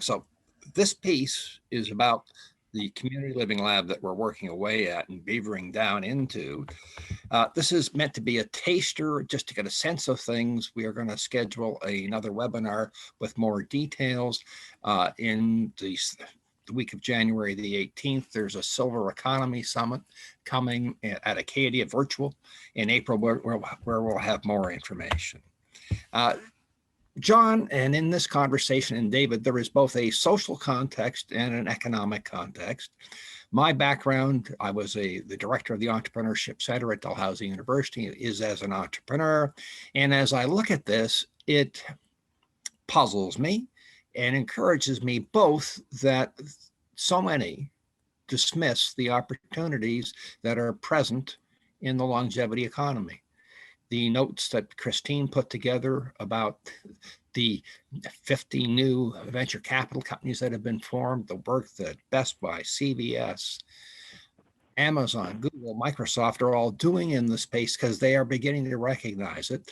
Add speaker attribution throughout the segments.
Speaker 1: So this piece is about the community living lab that we're working away at and beavering down into. This is meant to be a taster just to get a sense of things. We are going to schedule another webinar with more details in the week of January the 18th. There's a Silver Economy Summit coming at Acadia Virtual in April where we'll have more information. John, and in this conversation, and David, there is both a social context and an economic context. My background, I was the director of the Entrepreneurship Center at Dalhousie University, is as an entrepreneur. And as I look at this, it puzzles me and encourages me both that so many dismiss the opportunities that are present in the longevity economy. The notes that Christine put together about the 50 new venture capital companies that have been formed, the work that Best Buy, CVS, Amazon, Google, Microsoft are all doing in the space because they are beginning to recognize it.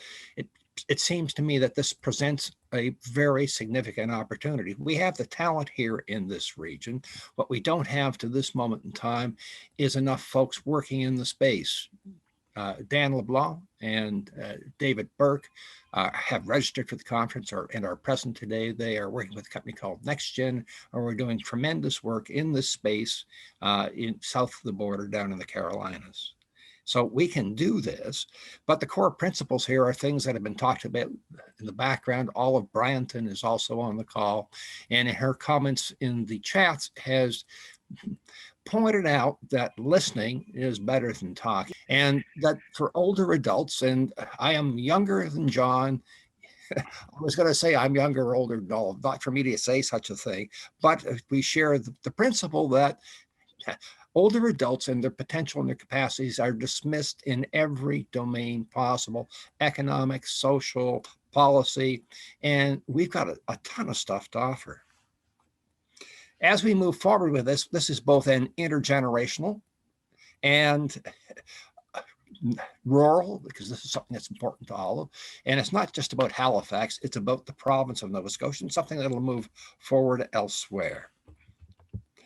Speaker 1: It seems to me that this presents a very significant opportunity. We have the talent here in this region. What we don't have to this moment in time is enough folks working in the space. Dan LeBlanc and David Burke have registered for the conference and are present today. They are working with a company called NextGen, and we're doing tremendous work in this space in south of the border down in the Carolinas. So we can do this, but the core principles here are things that have been talked about in the background. Olive Bryanton is also on the call, and in her comments in the chats has pointed out that listening is better than talking, and that for older adults, and I am younger than John. I was going to say I'm younger or older, no, not for me to say such a thing, but we share the principle that older adults and their potential and their capacities are dismissed in every domain possible, economic, social, policy, and we've got a ton of stuff to offer. As we move forward with this, this is both an intergenerational and rural, because this is something that's important to all of, and it's not just about Halifax, it's about the province of Nova Scotia and something that'll move forward elsewhere.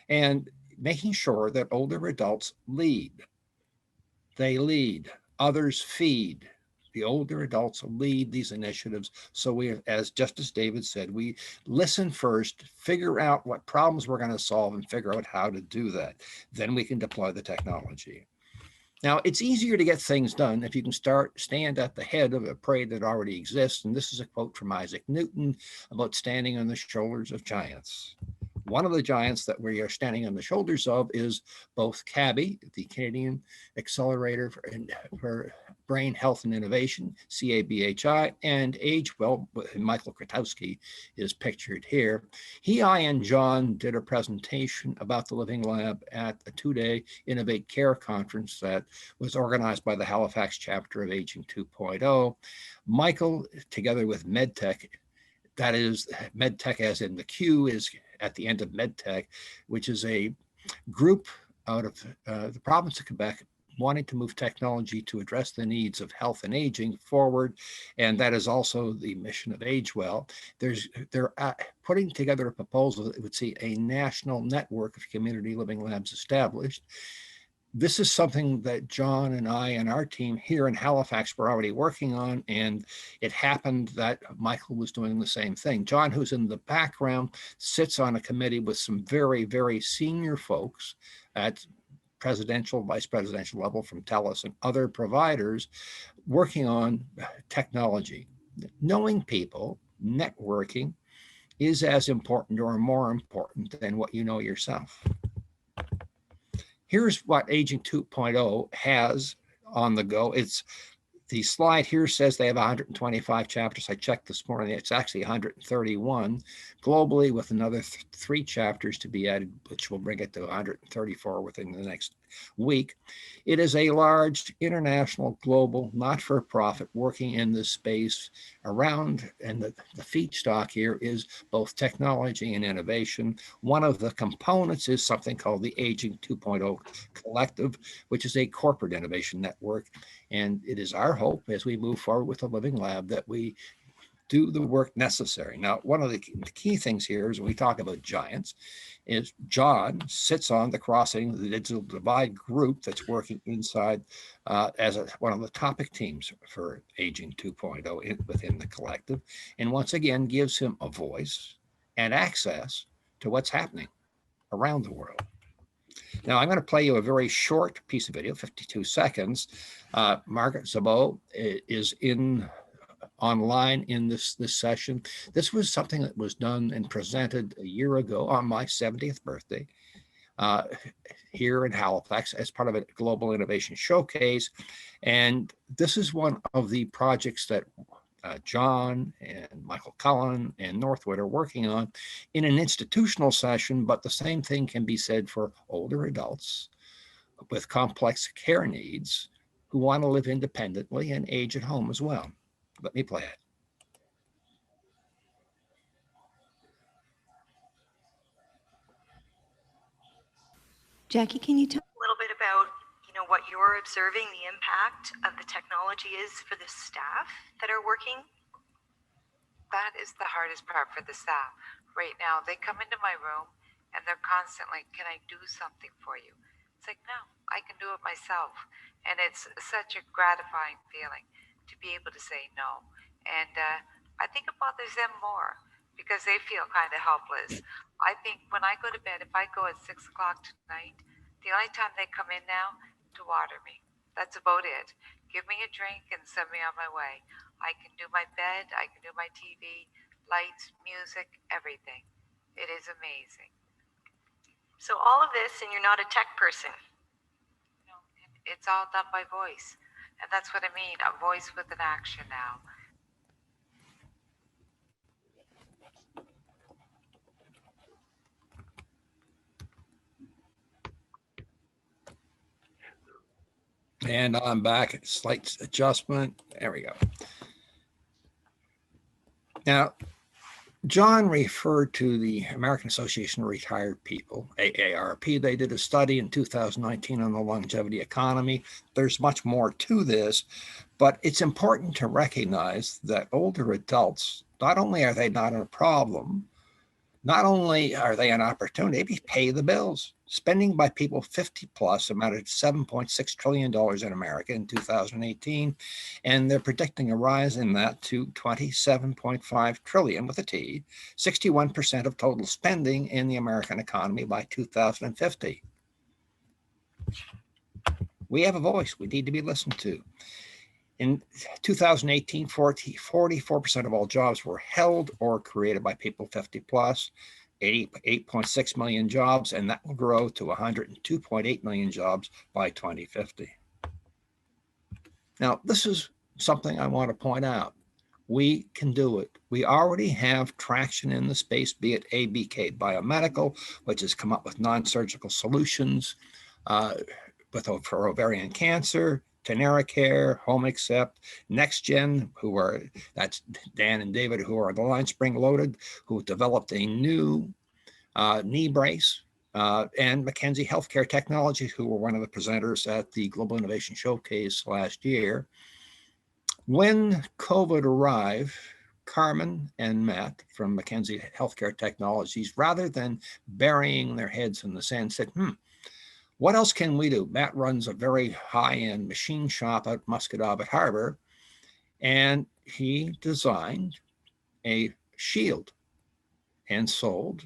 Speaker 1: And making sure that older adults lead. They lead, others feed. The older adults lead these initiatives. So we, just as David said, we listen first, figure out what problems we're going to solve and figure out how to do that. Then we can deploy the technology. Now, it's easier to get things done if you can stand at the head of a parade that already exists. And this is a quote from Isaac Newton about standing on the shoulders of giants. One of the giants that we are standing on the shoulders of is both CABI, the Canadian Accelerator for Brain Health and Innovation, CABHI, and AgeWell. Michael Kratowski is pictured here. I and John did a presentation about the Living Lab at a two-day Innovate Care conference that was organized by the Halifax chapter of Aging 2.0. Michael, together with MedTech, that is MedTech as in the Q is at the end of MedTech, which is a group out of the province of Quebec wanting to move technology to address the needs of health and aging forward. And that is also the mission of AgeWell. They're putting together a proposal that would see a national network of community living labs established. This is something that John and I and our team here in Halifax were already working on, and it happened that Michael was doing the same thing. John, who's in the background, sits on a committee with some very, very senior folks at presidential, vice presidential level from TELUS and other providers working on technology. Knowing people, networking is as important or more important than what you know yourself. Here's what Aging 2.0 has on the go. It's the slide here says they have 125 chapters. I checked this morning. It's actually 131 globally, with another 3 chapters to be added, which will bring it to 134 within the next week. It is a large international, global, not-for-profit working in this space around, and the feedstock here is both technology and innovation. One of the components is something called the Aging 2.0 Collective, which is a corporate innovation network. And it is our hope as we move forward with the Living Lab that we do the work necessary. Now, one of the key things here is when we talk about giants is John sits on the Crossing the Digital Divide group that's working inside as one of the topic teams for Aging 2.0 within the collective, and once again gives him a voice and access to what's happening around the world. Now, I'm going to play you a very short piece of video, 52 seconds. Margaret Szabó is online in this session. This was something that was done and presented a year ago on my 70th birthday here in Halifax as part of a global innovation showcase. And this is one of the projects that John and Michael Cullen and Northwood are working on in an institutional session, but the same thing can be said for older adults with complex care needs who want to live independently and age at home as well. Let me play it.
Speaker 2: Jackie, can you tell
Speaker 3: a little bit about, what you're observing the impact of the technology is for the staff that are working?
Speaker 4: That is the hardest part for the staff. Right now, they come into my room and they're constantly, can I do something for you? It's like, no, I can do it myself. And it's such a gratifying feeling to be able to say no. And I think it bothers them more because they feel kind of helpless. I think when I go to bed, if I go at 6 o'clock tonight, the only time they come in now to water me. That's about it. Give me a drink and send me on my way. I can do my bed, I can do my TV, lights, music, everything. It is amazing.
Speaker 3: So all of this, and you're not a tech person?
Speaker 4: No, it's all done by voice. And that's what I mean, a voice with an action now.
Speaker 1: And I'm back. Slight adjustment. There we go. Now, John referred to the American Association of Retired People, AARP. They did a study in 2019 on the longevity economy. There's much more to this, but it's important to recognize that older adults, not only are they not a problem, not only are they an opportunity, they pay the bills. Spending by people 50 plus amounted to $7.6 trillion in America in 2018, and they're predicting a rise in that to 27.5 trillion with a T, 61% of total spending in the American economy by 2050. We have a voice. We need to be listened to. In 2018, 44% of all jobs were held or created by people 50 plus, 88.6 million jobs, and that will grow to 102.8 million jobs by 2050. Now, this is something I want to point out. We can do it. We already have traction in the space, be it ABK Biomedical, which has come up with non-surgical solutions for ovarian cancer, TeneraCare, Home Except, NextGen, that's Dan and David, who are the line spring loaded, who developed a new knee brace, and McKinsey Healthcare Technologies, who were one of the presenters at the Global Innovation Showcase last year. When COVID arrived, Carmen and Matt from McKinsey Healthcare Technologies, rather than burying their heads in the sand, said, what else can we do? Matt runs a very high-end machine shop at Muscatawbet Harbor, and he designed a shield and sold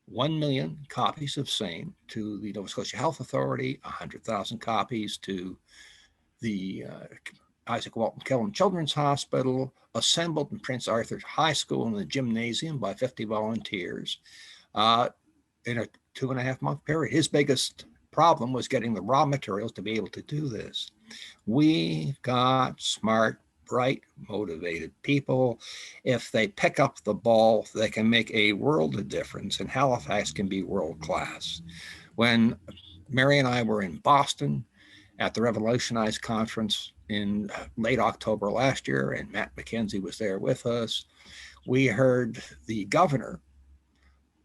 Speaker 1: 1 million copies of same to the Nova Scotia Health Authority, 100,000 copies to the Isaac Walton Killam Children's Hospital, assembled in Prince Arthur High School in the gymnasium by 50 volunteers in a 2.5-month period. His biggest problem was getting the raw materials to be able to do this. We got smart, bright, motivated people. If they pick up the ball, they can make a world of difference, and Halifax can be world class. When Mary and I were in Boston at the Revolutionize conference in late October last year, and Matt McKenzie was there with us, we heard the governor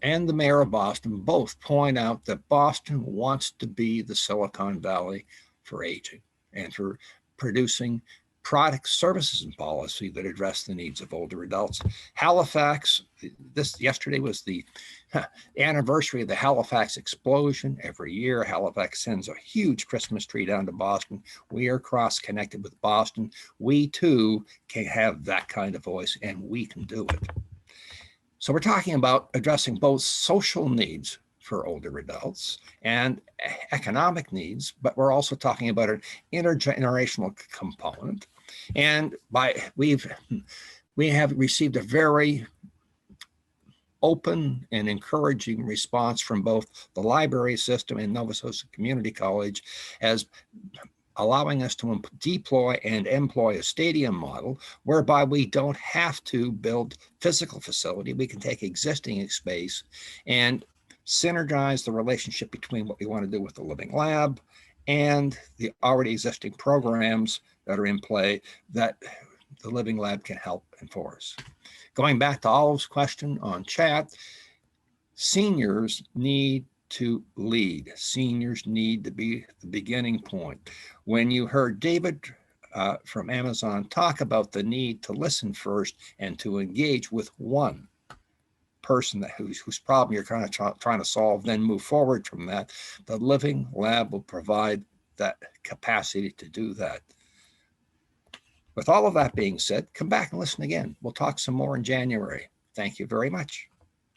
Speaker 1: and the mayor of Boston both point out that Boston wants to be the Silicon Valley for aging and for producing products, services, and policy that address the needs of older adults. Halifax, yesterday was the anniversary of the Halifax explosion. Every year, Halifax sends a huge Christmas tree down to Boston. We are cross-connected with Boston. We too can have that kind of voice, and we can do it. So we're talking about addressing both social needs for older adults and economic needs, but we're also talking about an intergenerational component. And we have received a very open and encouraging response from both the library system and Nova Scotia Community College as allowing us to deploy and employ a stadium model whereby we don't have to build physical facility. We can take existing space and synergize the relationship between what we want to do with the Living Lab and the already existing programs that are in play that the Living Lab can help enforce. Going back to Olive's question on chat, seniors need to lead. Seniors need to be the beginning point. When you heard David from Amazon talk about the need to listen first and to engage with one person whose problem you're kind of trying to solve, then move forward from that, the Living Lab will provide that capacity to do that. With all of that being said, come back and listen again. We'll talk some more in January. Thank you very much.